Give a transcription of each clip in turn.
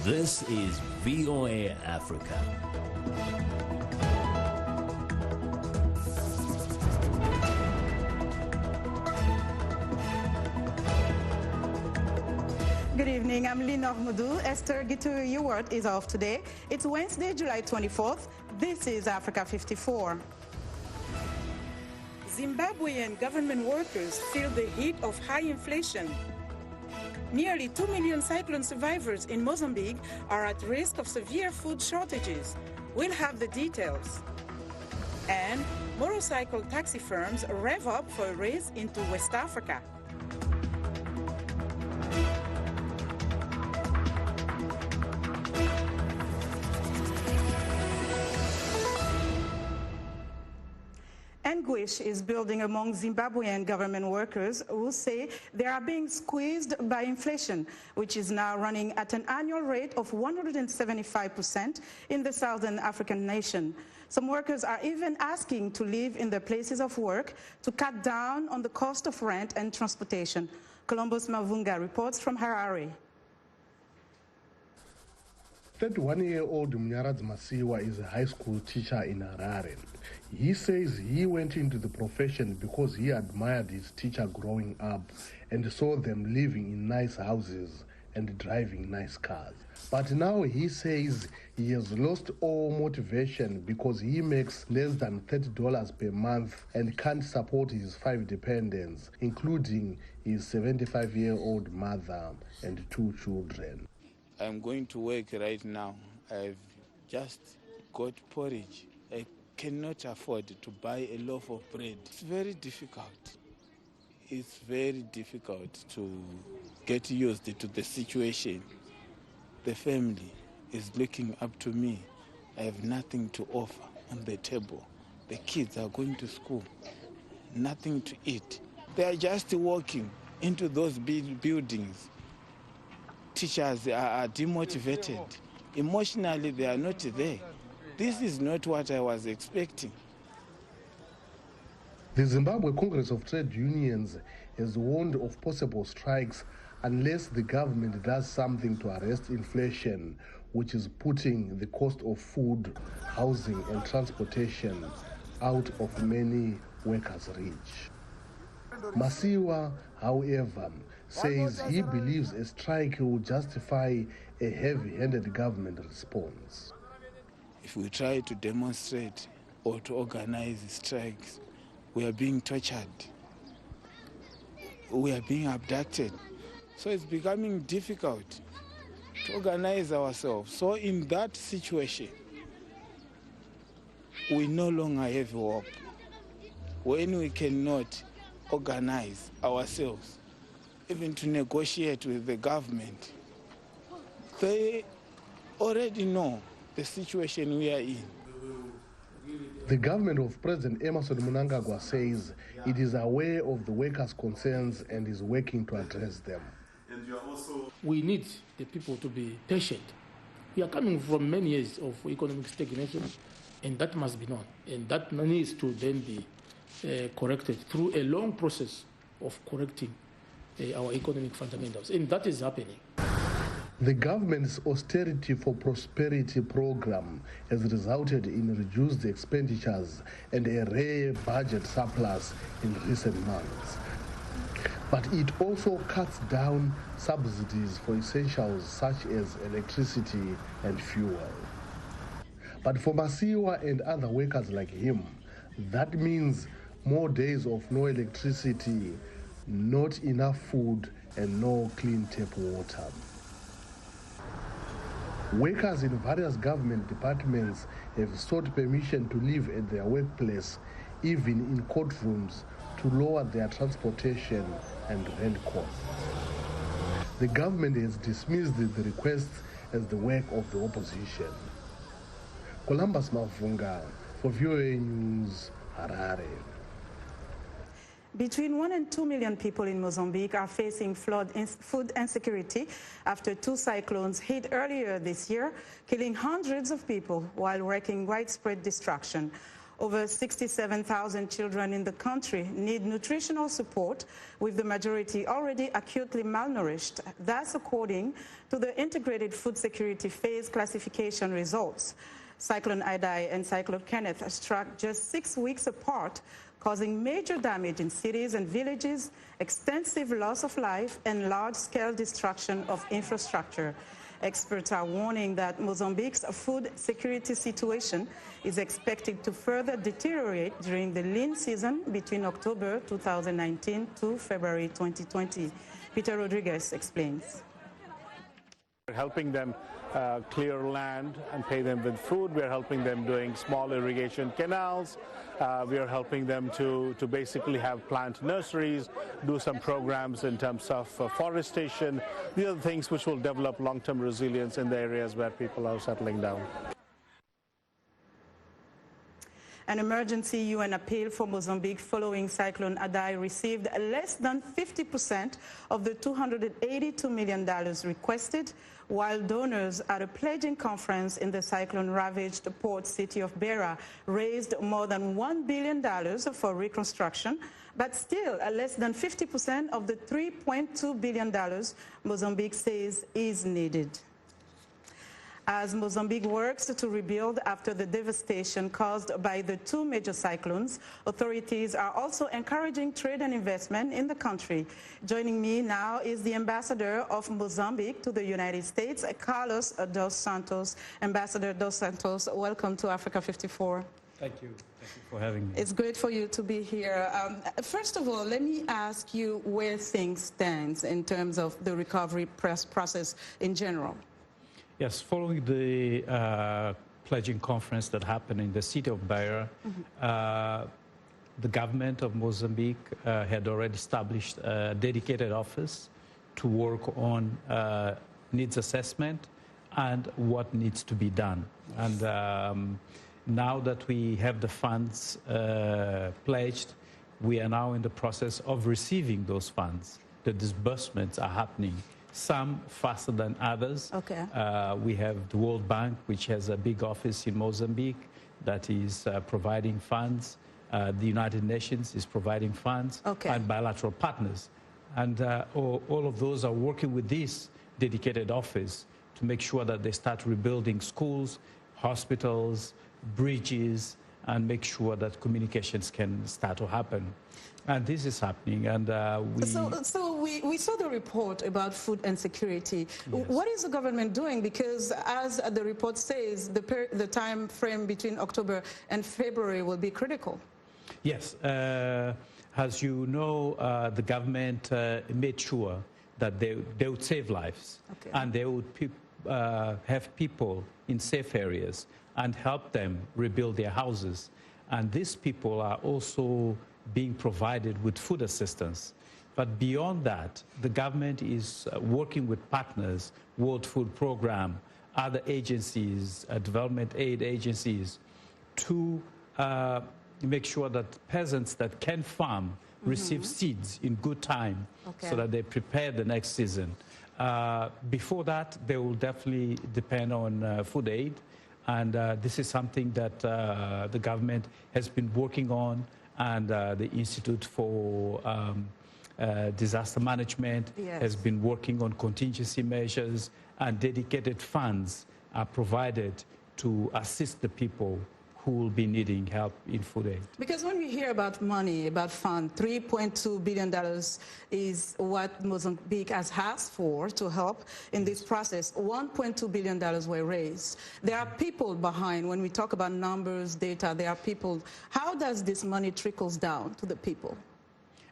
This is VOA Africa. Good evening, I'm Linor Mudu. Esther Gitu-Ewart is off today. It's Wednesday, July 24th. This is Africa 54. Zimbabwean government workers feel the heat of high inflation. Nearly 2 million cyclone survivors in Mozambique are at risk of severe food shortages. We'll have the details. And motorcycle taxi firms rev up for a race into West Africa. Anguish is building among Zimbabwean government workers who say they are being squeezed by inflation, which is now running at an annual rate of 175% in the southern African nation. Some workers are even asking to live in their places of work to cut down on the cost of rent and transportation. Columbus Mavunga reports from Harare. 31-year-old Mnyaradzi Masiwa is a high school teacher in Harare. He says he went into the profession because he admired his teacher growing up and saw them living in nice houses and driving nice cars. But now he says he has lost all motivation because he makes less than $30 per month and can't support his 5 dependents, including his 75-year-old mother and 2 children. I'm going to work right now. I've just got porridge. I cannot afford to buy a loaf of bread. It's very difficult. It's very difficult to get used to the situation. The family is looking up to me. I have nothing to offer on the table. The kids are going to school, nothing to eat. They are just walking into those buildings. Teachers are demotivated. Emotionally, they are not there. This is not what I was expecting. The Zimbabwe Congress of Trade Unions has warned of possible strikes unless the government does something to arrest inflation, which is putting the cost of food, housing, and transportation out of many workers' reach. Masiwa, however, says he believes a strike will justify a heavy-handed government response. If we try to demonstrate or to organize strikes, we are being tortured. We are being abducted. So it's becoming difficult to organize ourselves. So in that situation, we no longer have hope. When we cannot organize ourselves, even to negotiate with the government, they already know the situation we are in. The government of President Emmerson Mnangagwa says it is aware of the workers' concerns and is working to address them. We need the people to be patient. We are coming from many years of economic stagnation, and that must be known. And that needs to then be corrected through a long process of correcting our economic fundamentals, and that is happening. The government's Austerity for Prosperity program has resulted in reduced expenditures and a rare budget surplus in recent months. But it also cuts down subsidies for essentials such as electricity and fuel. But for Masiwa and other workers like him, that means more days of no electricity, not enough food, and no clean tap water. Workers in various government departments have sought permission to live at their workplace, even in courtrooms, to lower their transportation and rent costs. The government has dismissed the request as the work of the opposition. Columbus Mavunga for VOA News, Harare. Between 1 and 2 million people in Mozambique are facing food insecurity after 2 cyclones hit earlier this year, killing hundreds of people while wreaking widespread destruction. Over 67,000 children in the country need nutritional support, with the majority already acutely malnourished. That's according to the Integrated Food Security Phase classification results. Cyclone Idai and Cyclone Kenneth struck just 6 weeks apart, causing major damage in cities and villages, extensive loss of life, and large-scale destruction of infrastructure. Experts are warning that Mozambique's food security situation is expected to further deteriorate during the lean season between October 2019 to February 2020. Peter Rodriguez explains. We're helping them clear land and pay them with food. We're helping them doing small irrigation canals. We are helping them to basically have plant nurseries, do some programs in terms of forestation. These are the things which will develop long-term resilience in the areas where people are settling down. An emergency UN appeal for Mozambique following Cyclone Idai received less than 50% of the $282 million requested, while donors at a pledging conference in the cyclone-ravaged port city of Beira raised more than $1 billion for reconstruction, but still less than 50% of the $3.2 billion Mozambique says is needed. As Mozambique works to rebuild after the devastation caused by the two major cyclones, authorities are also encouraging trade and investment in the country. Joining me now is the ambassador of Mozambique to the United States, Carlos dos Santos. Ambassador dos Santos, welcome to Africa 54. Thank you. Thank you for having me. It's great for you to be here. First of all, let me ask you where things stand in terms of the recovery process in general. Yes, following the pledging conference that happened in the city of Beira, the government of Mozambique had already established a dedicated office to work on needs assessment and what needs to be done. And now that we have the funds pledged, we are now in the process of receiving those funds. The disbursements are happening, some faster than others. Okay. We have the World Bank, which has a big office in Mozambique that is providing funds. The United Nations is providing funds, okay, and bilateral partners. And all of those are working with this dedicated office to make sure that they start rebuilding schools, hospitals, bridges, and make sure that communications can start to happen. And this is happening, and we saw the report about food insecurity. Yes. What is the government doing? Because as the report says, the time frame between October and February will be critical. Yes. As you know, the government made sure that they would save lives, okay, and they would have people in safe areas and help them rebuild their houses. And these people are also being provided with food assistance. But beyond that, the government is working with partners, World Food Program, other agencies, development aid agencies, to make sure that peasants that can farm receive seeds in good time, okay, so that they prepare the next season. Before that, they will definitely depend on food aid. And this is something that the government has been working on, and the Institute for Disaster Management, yes, has been working on contingency measures, and dedicated funds are provided to assist the people who will be needing help in food aid. Because when we hear about money, about funds, $3.2 billion is what Mozambique has asked for to help in this process. $1.2 billion were raised. There are people behind. When we talk about numbers, data, there are people. How does this money trickles down to the people?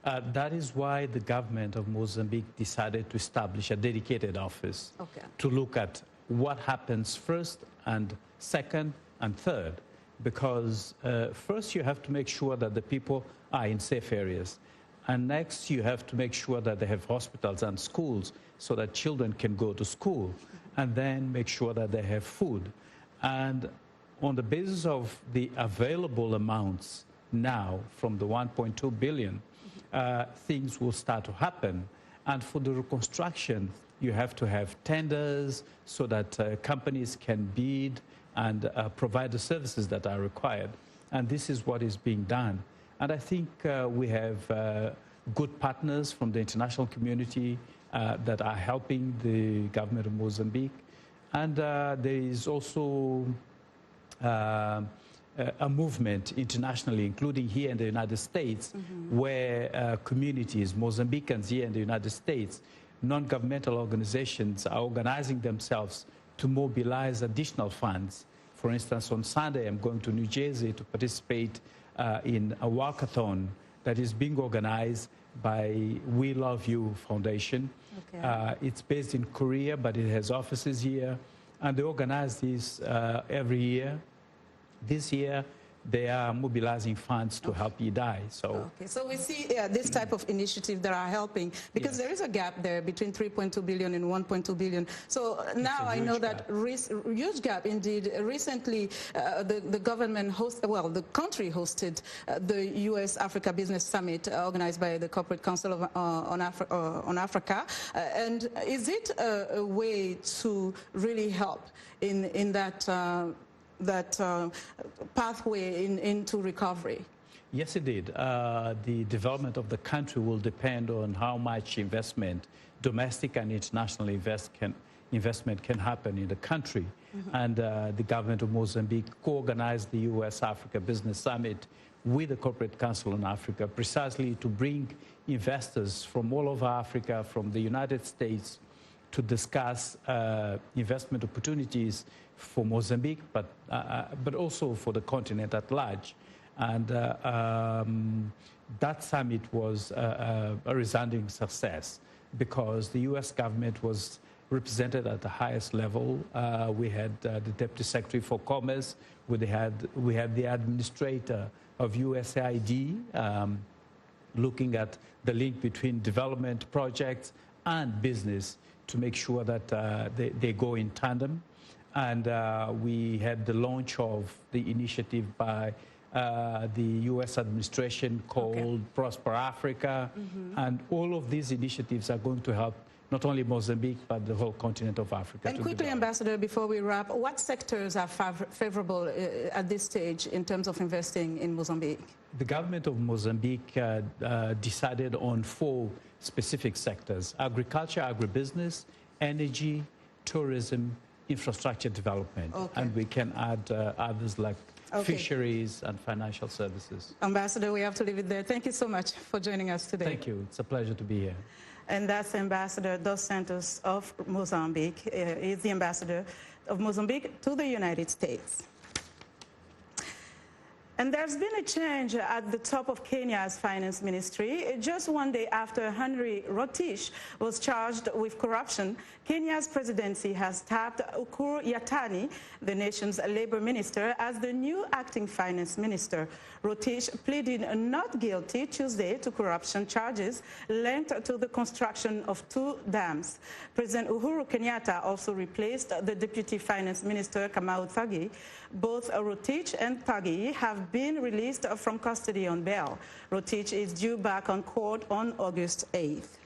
That is why the government of Mozambique decided to establish a dedicated office, okay, to look at what happens first and second and third. Because first you have to make sure that the people are in safe areas. And next you have to make sure that they have hospitals and schools so that children can go to school. And then make sure that they have food. And on the basis of the available amounts now from the 1.2 billion, things will start to happen. And for the reconstruction, you have to have tenders so that companies can bid and provide the services that are required. And this is what is being done. And I think we have good partners from the international community that are helping the government of Mozambique. And there is also a movement internationally, including here in the United States, where communities, Mozambicans here in the United States, non-governmental organizations are organizing themselves to mobilize additional funds. For instance, on Sunday, I'm going to New Jersey to participate in a walkathon that is being organized by We Love You Foundation. Okay. It's based in Korea, but it has offices here. And they organize this every year. This year, they are mobilizing funds to help Idai. So we see this type of initiative that are helping, because there is a gap there between 3.2 billion and 1.2 billion. So now I know that huge gap indeed. Recently, the government the country hosted the U.S. Africa Business Summit organized by the Corporate Council on Africa. And is it a way to really help in that pathway into recovery? Yes, indeed. The development of the country will depend on how much investment, domestic and international investment can happen in the country. And the government of Mozambique co-organized the U.S. Africa Business Summit with the Corporate Council on Africa precisely to bring investors from all over Africa, from the United States, to discuss investment opportunities for Mozambique, but also for the continent at large. And that summit was a resounding success because the U.S. government was represented at the highest level. We had the Deputy Secretary for Commerce. We had the administrator of USAID looking at the link between development projects and business to make sure that they go in tandem. And we had the launch of the initiative by the U.S. administration called Prosper Africa. And all of these initiatives are going to help not only Mozambique, but the whole continent of Africa. And quickly, Ambassador, before we wrap, what sectors are favorable at this stage in terms of investing in Mozambique? The government of Mozambique decided on 4 specific sectors: agriculture, agribusiness, energy, tourism, infrastructure development. And we can add others like fisheries and financial services. Ambassador, we have to leave it there. Thank you so much for joining us today. Thank you. It's a pleasure to be here. And that's Ambassador Dos Santos of Mozambique. He's the ambassador of Mozambique to the United States. And there's been a change at the top of Kenya's finance ministry. Just one day after Henry Rotich was charged with corruption, Kenya's presidency has tapped Ukur Yatani, the nation's labor minister, as the new acting finance minister. Rotich pleaded not guilty Tuesday to corruption charges linked to the construction of 2 dams. President Uhuru Kenyatta also replaced the deputy finance minister, Kamau Thagi. Both Rotich and Thagi have been released from custody on bail. Rotich is due back on court on August 8th.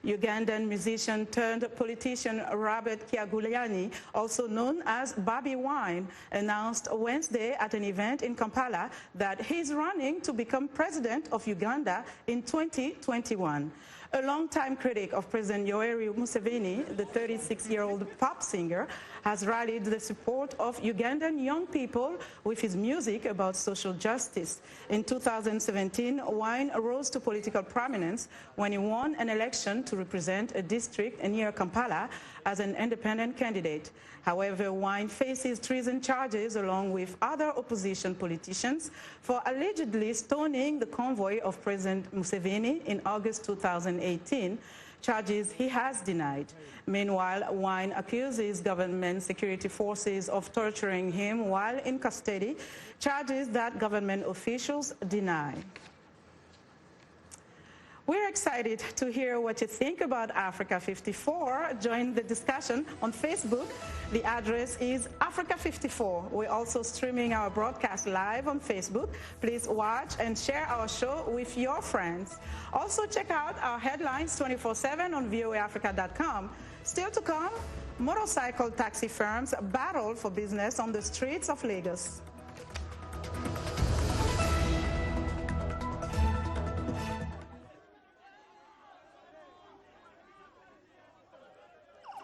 Ugandan musician turned politician Robert Kyagulanyi, also known as Bobby Wine, announced Wednesday at an event in Kampala that he's running to become president of Uganda in 2021. A longtime critic of President Yoweri Museveni, the 36-year-old pop singer, has rallied the support of Ugandan young people with his music about social justice. In 2017, Wine rose to political prominence when he won an election to represent a district near Kampala as an independent candidate. However, Wine faces treason charges along with other opposition politicians for allegedly stoning the convoy of President Museveni in August 2018, charges he has denied. Meanwhile, Wine accuses government security forces of torturing him while in custody, charges that government officials deny. We're excited to hear what you think about Africa 54. Join the discussion on Facebook. The address is Africa 54. We're also streaming our broadcast live on Facebook. Please watch and share our show with your friends. Also check out our headlines 24/7 on voaafrica.com. Still to come, motorcycle taxi firms battle for business on the streets of Lagos.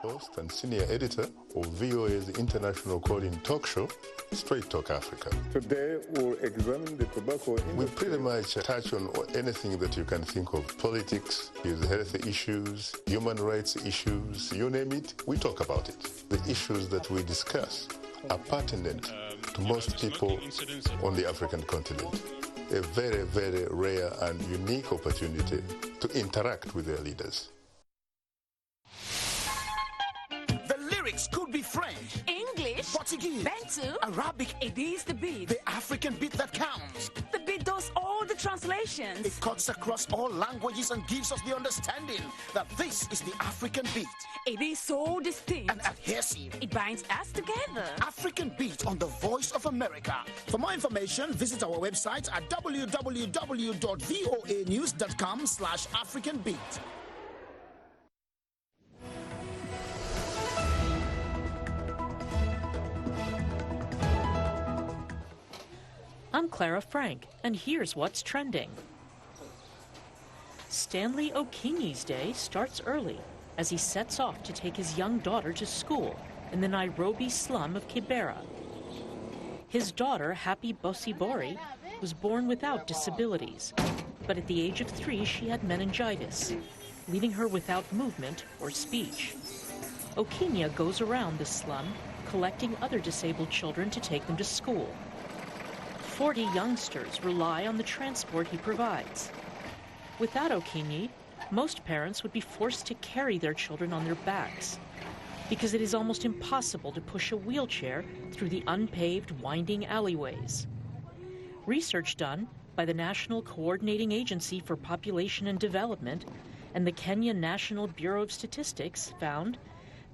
host and senior editor of VOA's international call-in talk show, Straight Talk Africa. Today we'll examine the tobacco industry. We pretty much touch on anything that you can think of. Politics, health issues, human rights issues, you name it, we talk about it. The issues that we discuss are pertinent to most people on the African continent. A very, very rare and unique opportunity to interact with their leaders. The lyrics could be French, English, Portuguese, Bantu, Arabic. It is the beat. The African beat that counts. The beat does all the translations. It cuts across all languages and gives us the understanding that this is the African beat. It is so distinct and adhesive. It binds us together. African Beat on the Voice of America. For more information, visit our website at www.voanews.com/AfricanBeat. I'm Clara Frank, and here's what's trending. Stanley Okinyi's day starts early as he sets off to take his young daughter to school in the Nairobi slum of Kibera. His daughter, Happy Bosibori, was born without disabilities, but at the age of 3 she had meningitis, leaving her without movement or speech. Okinya goes around the slum, collecting other disabled children to take them to school. 40 youngsters rely on the transport he provides. Without Okinyi, most parents would be forced to carry their children on their backs because it is almost impossible to push a wheelchair through the unpaved, winding alleyways. Research done by the National Coordinating Agency for Population and Development and the Kenya National Bureau of Statistics found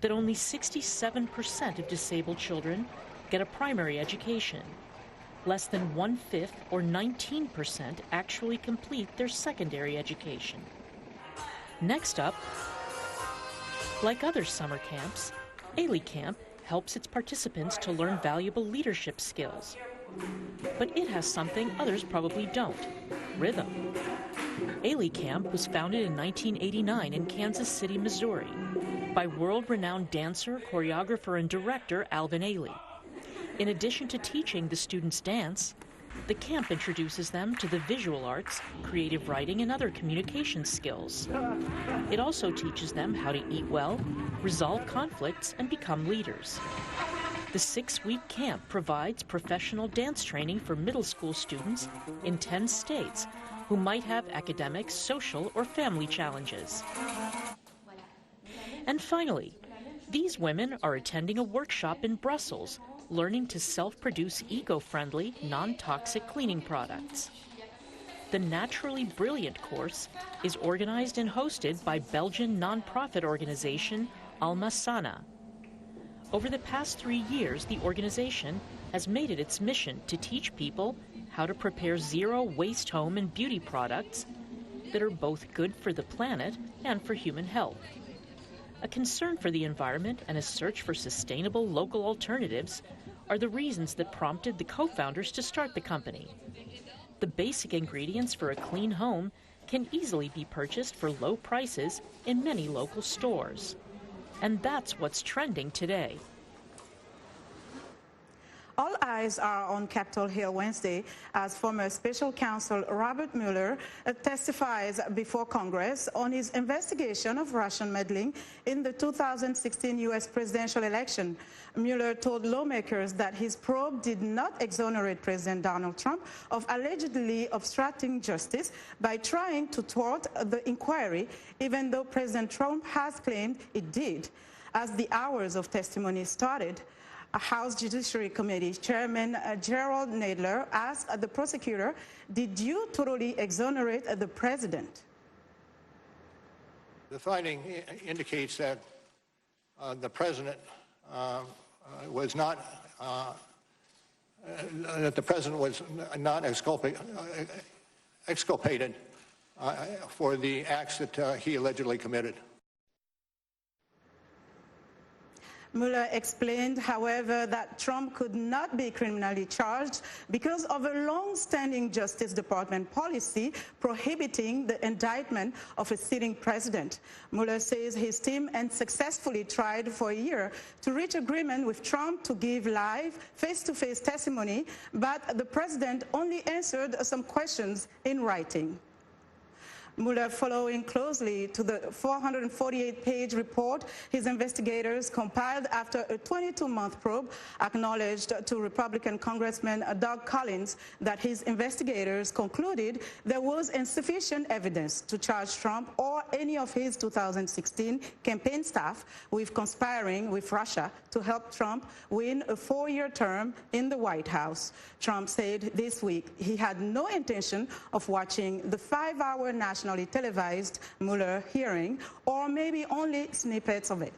that only 67% of disabled children get a primary education. Less than 1/5 or 19% actually complete their secondary education. Next up, like other summer camps, Ailey Camp helps its participants to learn valuable leadership skills. But it has something others probably don't: rhythm. Ailey Camp was founded in 1989 in Kansas City, Missouri, by world-renowned dancer, choreographer, and director Alvin Ailey. In addition to teaching the students dance, the camp introduces them to the visual arts, creative writing, and other communication skills. It also teaches them how to eat well, resolve conflicts, and become leaders. The 6-week camp provides professional dance training for middle school students in 10 states who might have academic, social, or family challenges. And finally, these women are attending a workshop in Brussels, learning to self-produce eco-friendly, non-toxic cleaning products. The Naturally Brilliant course is organized and hosted by Belgian nonprofit organization Alma Sana. Over the past 3 years, the organization has made it its mission to teach people how to prepare zero-waste home and beauty products that are both good for the planet and for human health. A concern for the environment and a search for sustainable local alternatives are the reasons that prompted the co-founders to start the company. The basic ingredients for a clean home can easily be purchased for low prices in many local stores. And that's what's trending today. All eyes are on Capitol Hill Wednesday as former Special Counsel Robert Mueller testifies before Congress on his investigation of Russian meddling in the 2016 U.S. presidential election. Mueller told lawmakers that his probe did not exonerate President Donald Trump of allegedly obstructing justice by trying to thwart the inquiry, even though President Trump has claimed it did. As the hours of testimony started, a House Judiciary Committee Chairman Gerald Nadler asked the prosecutor, "Did you totally exonerate the president?" The finding indicates that the president was not exculpated for the acts that he allegedly committed. Mueller explained, however, that Trump could not be criminally charged because of a long-standing Justice Department policy prohibiting the indictment of a sitting president. Mueller says his team unsuccessfully tried for a year to reach agreement with Trump to give live, face-to-face testimony, but the president only answered some questions in writing. Mueller, following closely to the 448-page report his investigators compiled after a 22-month probe, acknowledged to Republican Congressman Doug Collins that his investigators concluded there was insufficient evidence to charge Trump or any of his 2016 campaign staff with conspiring with Russia to help Trump win a 4-year term in the White House. Trump said this week he had no intention of watching the 5-hour nationally televised Mueller hearing, or maybe only snippets of it.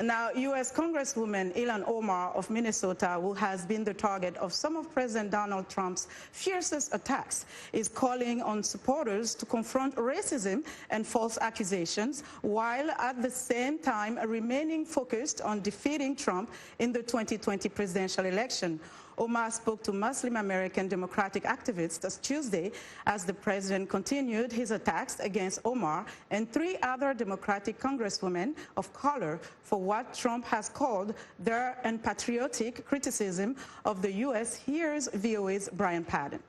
Now, U.S. Congresswoman Ilhan Omar of Minnesota, who has been the target of some of President Donald Trump's fiercest attacks, is calling on supporters to confront racism and false accusations, while at the same time remaining focused on defeating Trump in the 2020 presidential election. Omar spoke to Muslim American Democratic activists Tuesday as the president continued his attacks against Omar and 3 other Democratic congresswomen of color for what Trump has called their unpatriotic criticism of the U.S. Here's VOA's Brian Padden.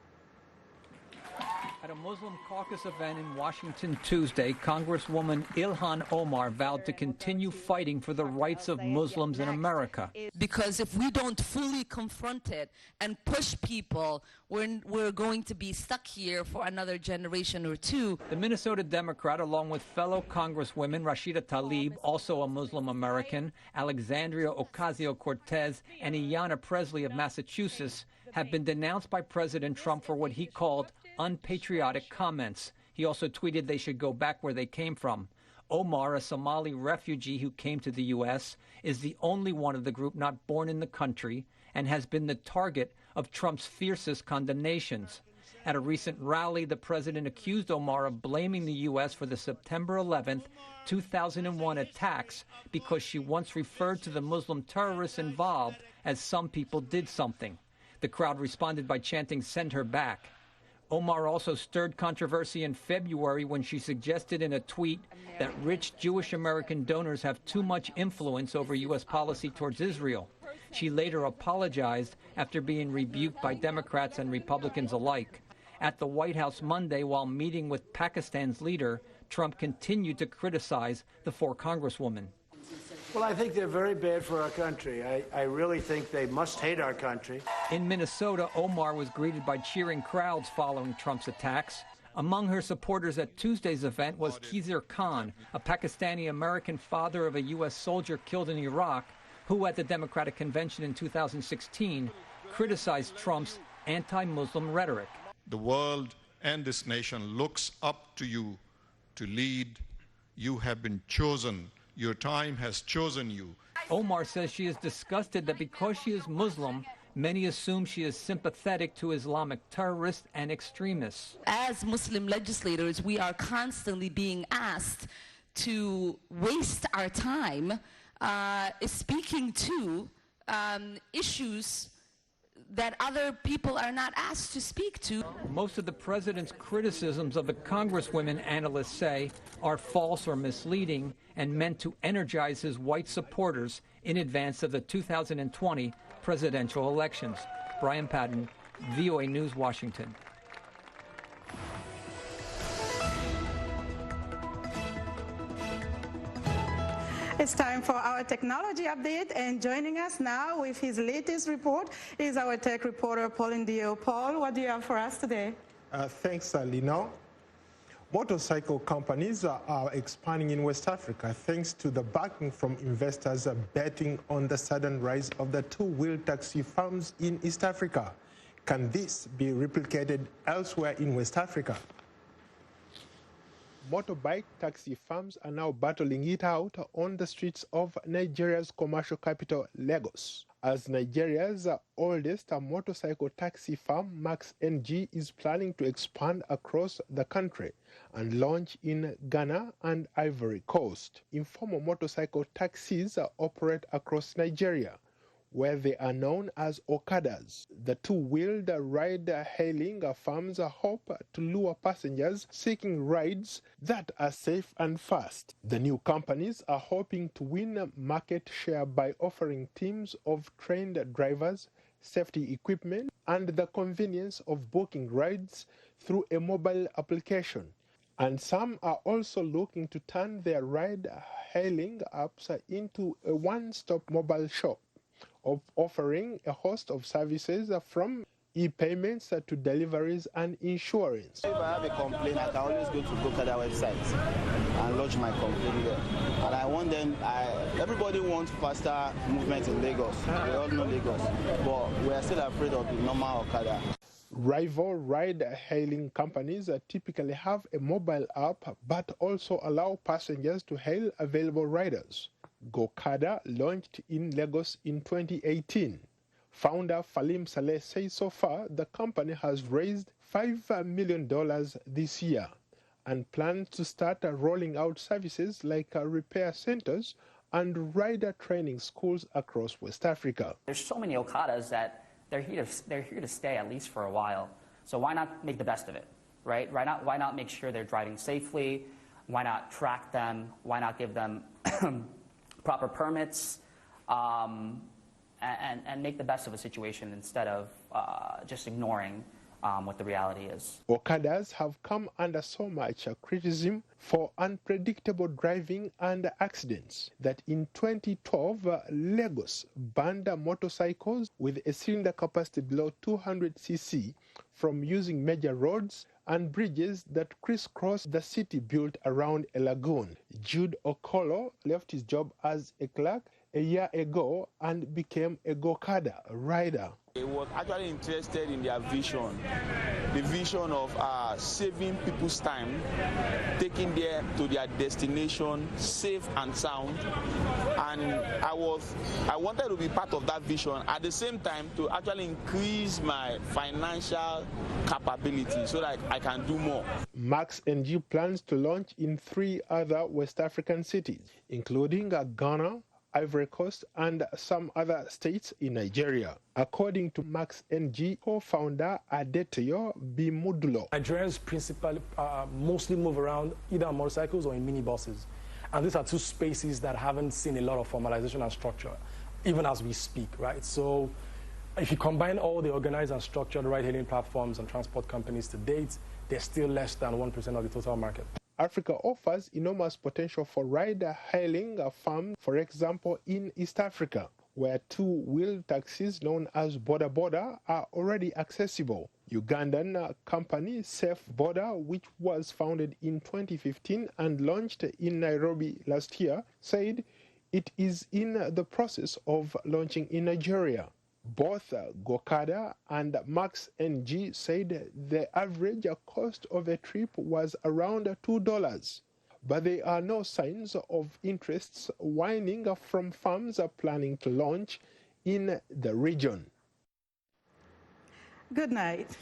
At a Muslim caucus event in Washington Tuesday, Congresswoman Ilhan Omar vowed to continue fighting for the rights of Muslims in America. Because if we don't fully confront it and push people, we're going to be stuck here for another generation or two. The Minnesota Democrat, along with fellow Congresswomen Rashida Tlaib, also a Muslim American, Alexandria Ocasio-Cortez, and Ayanna Pressley of Massachusetts, have been denounced by President Trump for what he called unpatriotic comments. He also tweeted they should go back where they came from. Omar, a Somali refugee who came to the U.S., is the only one of the group not born in the country and has been the target of Trump's fiercest condemnations. At a recent rally, the president accused Omar of blaming the U.S. for the September 11th, 2001 attacks because she once referred to the Muslim terrorists involved as some people did something. The crowd responded by chanting, "Send her back." Omar also stirred controversy in February when she suggested in a tweet that rich Jewish American donors have too much influence over U.S. policy towards Israel. She later apologized after being rebuked by Democrats and Republicans alike. At the White House Monday, while meeting with Pakistan's leader, Trump continued to criticize the 4 congresswomen. Well, I think they're very bad for our country. I really think they must hate our country. In Minnesota, Omar was greeted by cheering crowds following Trump's attacks. Among her supporters at Tuesday's event was Khizr Khan, a Pakistani-American father of a U.S. soldier killed in Iraq, who at the Democratic Convention in 2016 criticized Trump's anti-Muslim rhetoric. The world and this nation looks up to you to lead. You have been chosen. Your time has chosen you. Omar says she is disgusted that because she is Muslim, many assume she is sympathetic to Islamic terrorists and extremists. As Muslim legislators, we are constantly being asked to waste our time speaking to issues that other people are not asked to speak to. Most of the president's criticisms of the congresswomen, analysts say, are false or misleading and meant to energize his white supporters in advance of the 2020 presidential elections. Brian Padden, VOA News, Washington. It's time for our technology update, and joining us now with his latest report is our tech reporter, Pauline Dio. Paul, what do you have for us today? Thanks, Lino. Motorcycle companies are expanding in West Africa thanks to the backing from investors betting on the sudden rise of the two-wheel taxi firms in East Africa. Can this be replicated elsewhere in West Africa? motorbike taxi firms are now battling it out on the streets of Nigeria's commercial capital, Lagos. As Nigeria's oldest motorcycle taxi firm, Max NG, is planning to expand across the country and launch in Ghana and Ivory Coast. Informal motorcycle taxis operate across Nigeria, where they are known as Okadas. The two-wheeled ride-hailing firms hope to lure passengers seeking rides that are safe and fast. The new companies are hoping to win market share by offering teams of trained drivers, safety equipment, and the convenience of booking rides through a mobile application. And some are also looking to turn their ride-hailing apps into a one-stop mobile shop, offering a host of services from e-payments to deliveries and insurance. If I have a complaint, I can always go to Gokada website and lodge my complaint there. And I want them, everybody wants faster movement in Lagos. We all know Lagos, but we are still afraid of the normal Okada. Rival ride-hailing companies typically have a mobile app but also allow passengers to hail available riders. Gokada launched in Lagos in 2018. Founder Falim Saleh says so far the company has raised $5 million this year and plans to start rolling out services like repair centers and rider training schools across West Africa. There's so many Okadas that they're here to stay at least for a while. So why not make the best of it, right? Why not make sure they're driving safely? Why not track them? Why not give them proper permits, and make the best of a situation instead of just ignoring what the reality is. Okadas have come under so much criticism for unpredictable driving and accidents that in 2012, Lagos banned motorcycles with a cylinder capacity below 200 cc from using major roads and bridges that crisscross the city built around a lagoon. Jude Okolo left his job as a clerk a year ago and became a Gokada rider. He was actually interested in their vision, the vision of saving people's time, taking them to their destination safe and sound. And I wanted to be part of that vision at the same time to actually increase my financial capability so that I can do more. Max NG plans to launch in 3 other West African cities, including Ghana, Ivory Coast, and some other states in Nigeria. According to Max NG co-founder Adetoyo Bimudulo, Nigerians principally mostly move around either on motorcycles or in minibuses. And these are two spaces that haven't seen a lot of formalization and structure, even as we speak, right? So if you combine all the organized and structured ride-hailing platforms and transport companies to date, they're still less than 1% of the total market. Africa offers enormous potential for ride-hailing firms, for example, in East Africa, where two-wheel taxis known as Boda Boda are already accessible. Ugandan company Safe Boda, which was founded in 2015 and launched in Nairobi last year, said it is in the process of launching in Nigeria. Both Gokada and Max NG said the average cost of a trip was around $2, but there are no signs of interests waning from firms planning to launch in the region. Good night.